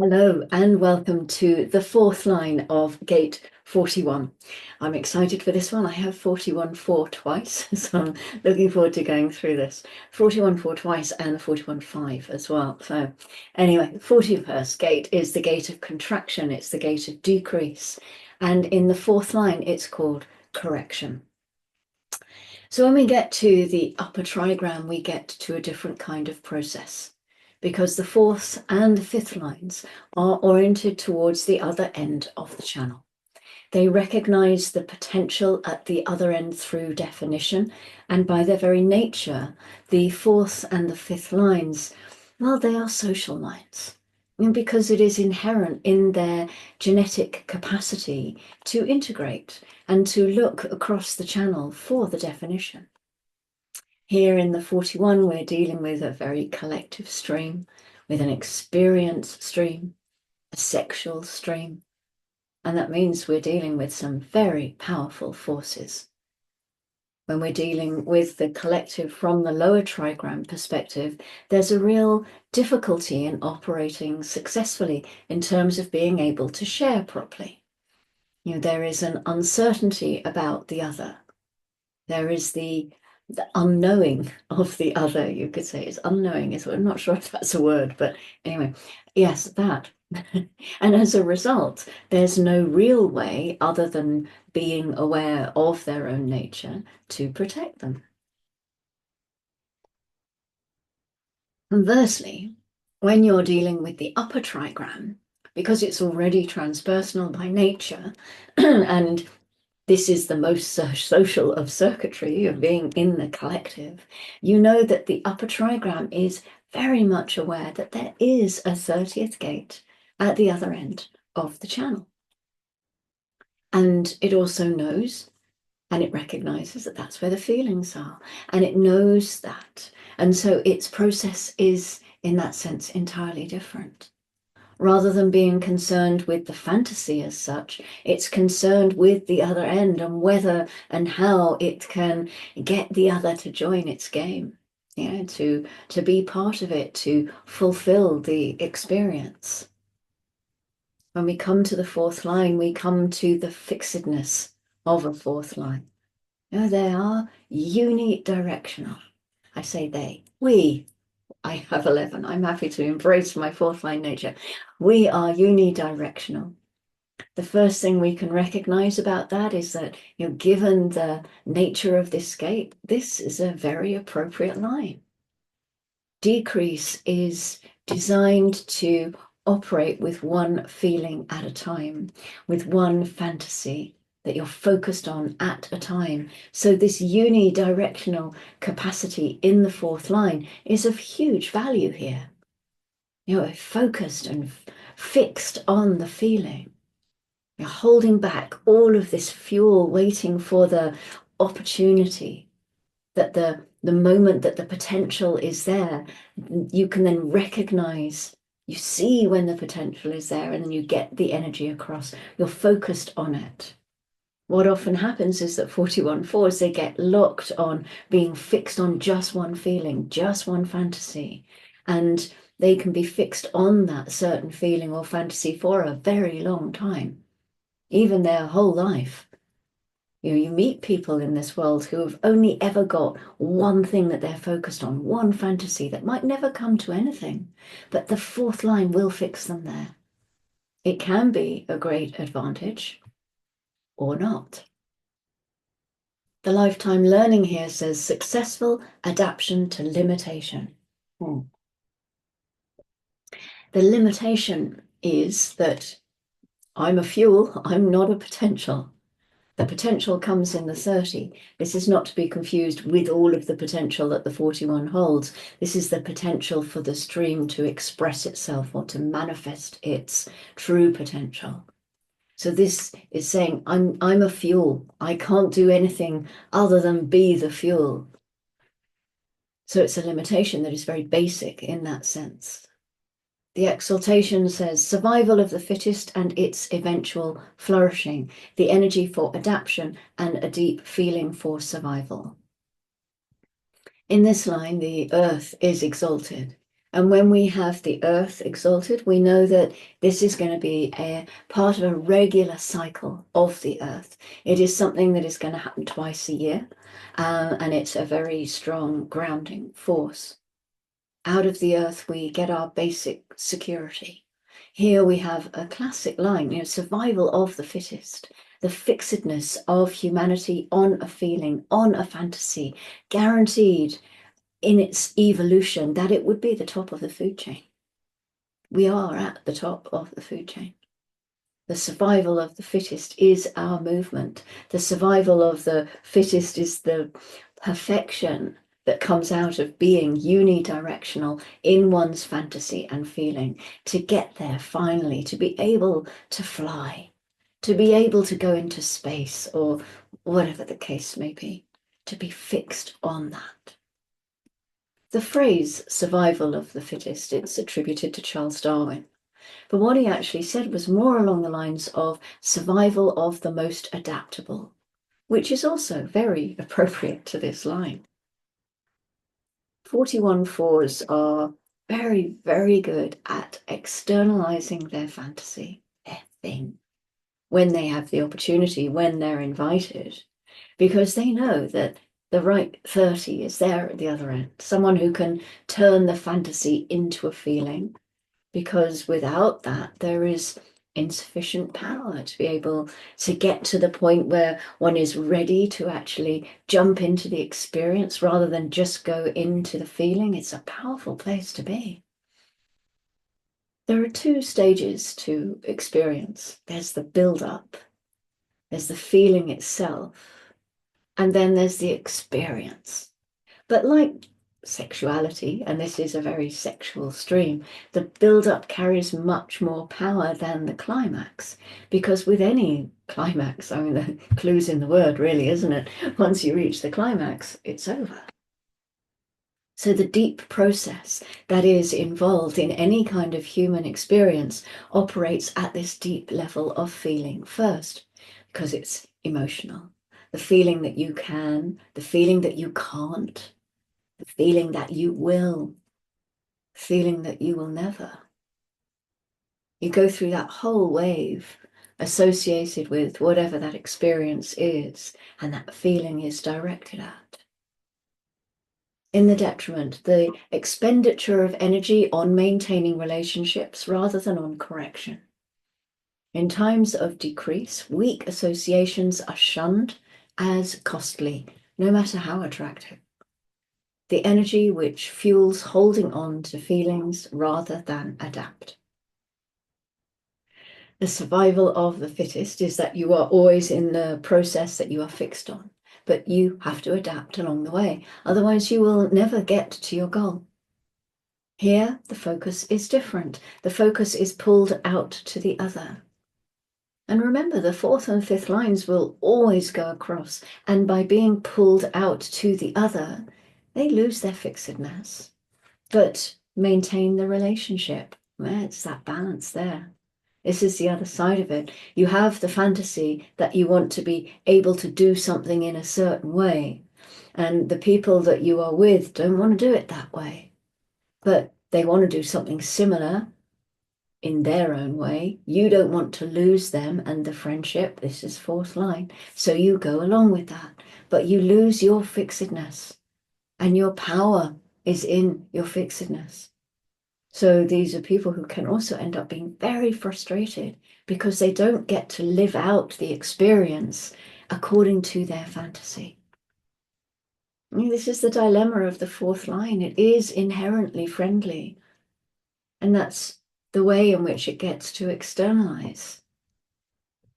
Hello and welcome to the fourth line of gate 41. I'm excited for this one. I have 41-4 twice, so I'm looking forward to going through this. 41-4 twice and the 41-5 as well. So anyway, 41st gate is the gate of contraction. It's the gate of decrease. And in the fourth line, it's called correction. So when we get to the upper trigram, we get to a different kind of process, because the fourth and the fifth lines are oriented towards the other end of the channel. They recognize the potential at the other end through definition, and by their very nature, the fourth and the fifth lines, well, they are social lines. Because it is inherent in their genetic capacity to integrate and to look across the channel for the definition. Here in the 41, we're dealing with a very collective stream, with an experience stream, a sexual stream, and that means we're dealing with some very powerful forces. When we're dealing with the collective from the lower trigram perspective, there's a real difficulty in operating successfully in terms of being able to share properly. There is an uncertainty about the other. There is the unknowing of the other, you could say. It's unknowing, I'm not sure if that's a word, but anyway, yes, that. And as a result, there's no real way other than being aware of their own nature to protect them. Conversely, when you're dealing with the upper trigram, because it's already transpersonal by nature, and this is the most social of circuitry, of being in the collective, you know that the upper trigram is very much aware that there is a 30th gate at the other end of the channel. And it also knows and it recognizes that that's where the feelings are, and it knows that. And so its process is, in that sense, entirely different. Rather than being concerned with the fantasy as such, it's concerned with the other end and whether and how it can get the other to join its game, to be part of it, to fulfill the experience. When we come to the fourth line, we come to the fixedness of a fourth line. They are unidirectional. I say they, we. I have 11. I'm happy to embrace my fourth line nature. We are unidirectional. The first thing we can recognize about that is that, given the nature of this gate, this is a very appropriate line. Decrease is designed to operate with one feeling at a time, with one fantasy that you're focused on at a time. So this unidirectional capacity in the fourth line is of huge value here. Focused and fixed on the feeling. You're holding back all of this fuel, waiting for the opportunity, that the moment that the potential is there, you can then recognize, you see when the potential is there, and then you get the energy across. You're focused on it. What often happens is that 41-4s, they get locked on being fixed on just one feeling, just one fantasy. And they can be fixed on that certain feeling or fantasy for a very long time, even their whole life. You meet people in this world who have only ever got one thing that they're focused on, one fantasy that might never come to anything, but the fourth line will fix them there. It can be a great advantage or not. The lifetime learning here says successful adaption to limitation. The limitation is that I'm a fuel, I'm not a potential. The potential comes in the 30. This is not to be confused with all of the potential that the 41 holds. This is the potential for the stream to express itself or to manifest its true potential. So this is saying, I'm a fuel. I can't do anything other than be the fuel. So it's a limitation that is very basic in that sense. The exaltation says survival of the fittest and its eventual flourishing, the energy for adaption and a deep feeling for survival. In this line, the earth is exalted. And when we have the earth exalted, we know that this is going to be a part of a regular cycle of the earth. It is something that is going to happen twice a year, and it's a very strong grounding force. Out of the earth, we get our basic security. Here we have a classic line, survival of the fittest, the fixedness of humanity on a feeling, on a fantasy, guaranteed in its evolution that it would be the top of the food chain. We are at the top of the food chain. The survival of the fittest is our movement. The survival of the fittest is the perfection that comes out of being unidirectional in one's fantasy and feeling, to get there finally, to be able to fly, to be able to go into space, or whatever the case may be, to be fixed on that. The phrase survival of the fittest, it's attributed to Charles Darwin. But what he actually said was more along the lines of survival of the most adaptable, which is also very appropriate to this line. 41-4s are very, very good at externalizing their fantasy, their thing, when they have the opportunity, when they're invited, because they know that the right 30 is there at the other end, someone who can turn the fantasy into a feeling, because without that, there is insufficient power to be able to get to the point where one is ready to actually jump into the experience rather than just go into the feeling. It's a powerful place to be. There are two stages to experience. There's the build-up, there's the feeling itself, and then there's the experience. But like sexuality, and this is a very sexual stream, the build-up carries much more power than the climax, because with any climax, I mean, the clue's in the word, really, isn't it? Once you reach the climax, it's over. So the deep process that is involved in any kind of human experience operates at this deep level of feeling first, because it's emotional. The feeling that you can, the feeling that you can't, the feeling that you will, feeling that you will never. You go through that whole wave associated with whatever that experience is, and that feeling is directed at. In the detriment, the expenditure of energy on maintaining relationships rather than on correction. In times of decrease, weak associations are shunned as costly, no matter how attractive. The energy which fuels holding on to feelings rather than adapt. The survival of the fittest is that you are always in the process that you are fixed on, but you have to adapt along the way. Otherwise, you will never get to your goal. Here, the focus is different. The focus is pulled out to the other. And remember, the fourth and fifth lines will always go across, and by being pulled out to the other, they lose their fixedness, but maintain the relationship. Well, it's that balance there. This is the other side of it. You have the fantasy that you want to be able to do something in a certain way, and the people that you are with don't want to do it that way, but they want to do something similar in their own way. You don't want to lose them and the friendship. This is fourth line. So you go along with that, but you lose your fixedness, and your power is in your fixedness. So these are people who can also end up being very frustrated because they don't get to live out the experience according to their fantasy. I mean, this is the dilemma of the fourth line. It is inherently friendly, and that's the way in which it gets to externalize.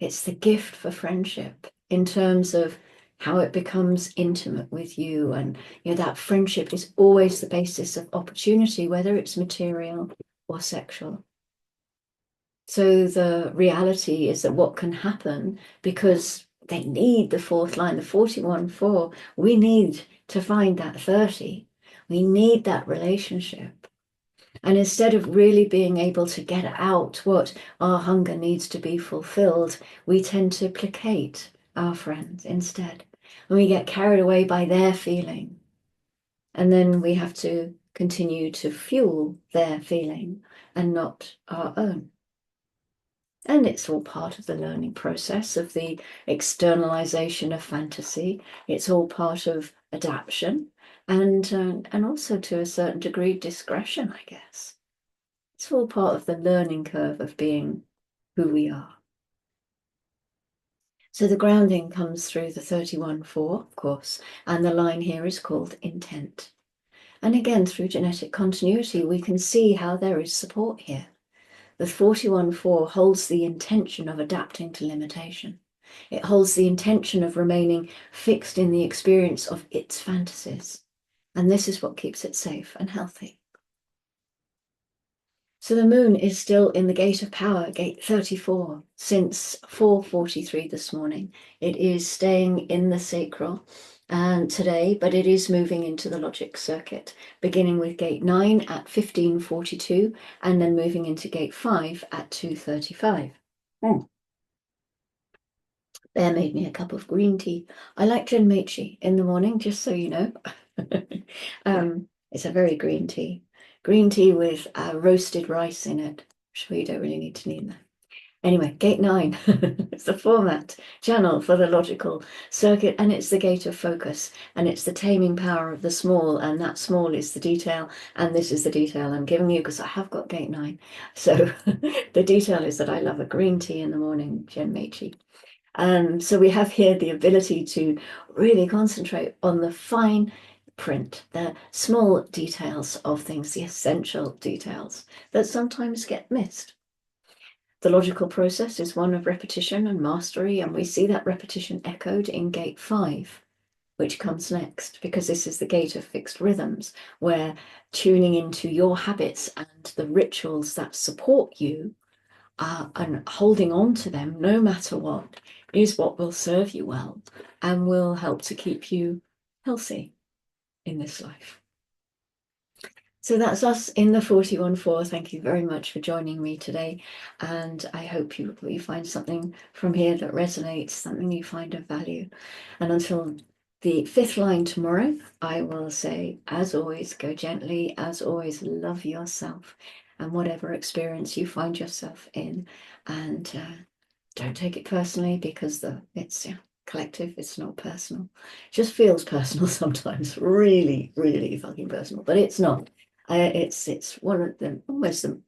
It's the gift for friendship in terms of how it becomes intimate with you. And that friendship is always the basis of opportunity, whether it's material or sexual. So the reality is that what can happen, because they need the fourth line, the 41-4, we need to find that 30. We need that relationship. And instead of really being able to get out what our hunger needs to be fulfilled, we tend to placate our friends instead. And we get carried away by their feeling. And then we have to continue to fuel their feeling and not our own. And it's all part of the learning process of the externalization of fantasy. It's all part of adaption and also to a certain degree discretion, I guess. It's all part of the learning curve of being who we are. So the grounding comes through the 31-4, of course, and the line here is called intent. And again, through genetic continuity, we can see how there is support here. The 41-4 holds the intention of adapting to limitation. It holds the intention of remaining fixed in the experience of its fantasies. And this is what keeps it safe and healthy. So the moon is still in the gate of power, gate 34, since 4:43 this morning. It is staying in the sacral today, but it is moving into the logic circuit, beginning with gate 9 at 15:42 and then moving into gate 5 at 2:35. Bear made me a cup of green tea. I like genmaichi in the morning, just so you know. It's a very green tea. Green tea with roasted rice in it. Sure, you don't really need to need that. Anyway, gate 9. It's the format channel for the logical circuit, and it's the gate of focus, and it's the taming power of the small, and that small is the detail, and this is the detail I'm giving you because I have got gate 9. So the detail is that I love a green tea in the morning, genmaichi. So we have here the ability to really concentrate on the fine print, the small details of things, the essential details that sometimes get missed. The logical process is one of repetition and mastery, and we see that repetition echoed in gate 5, which comes next, because this is the gate of fixed rhythms, where tuning into your habits and the rituals that support you and holding on to them no matter what is what will serve you well and will help to keep you healthy in this life. So that's us in the 41-4. Thank you very much for joining me today. And I hope you find something from here that resonates, something you find of value. And until the 5th line tomorrow, I will say, as always, go gently. As always, love yourself and whatever experience you find yourself in. And don't take it personally, because it's collective, it's not personal. It just feels personal sometimes, really, really fucking personal, but it's not. It's one of the almost the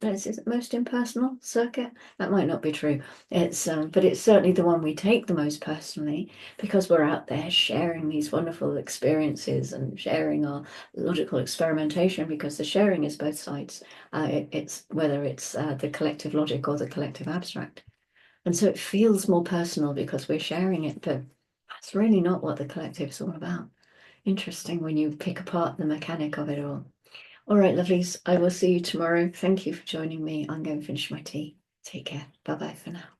most impersonal circuit. That might not be true. But it's certainly the one we take the most personally, because we're out there sharing these wonderful experiences and sharing our logical experimentation, because the sharing is both sides. It's whether it's the collective logic or the collective abstract. And so it feels more personal because we're sharing it, but that's really not what the collective is all about. Interesting when you pick apart the mechanic of it all. All right, lovelies, I will see you tomorrow. Thank you for joining me. I'm going to finish my tea. Take care. Bye-bye for now.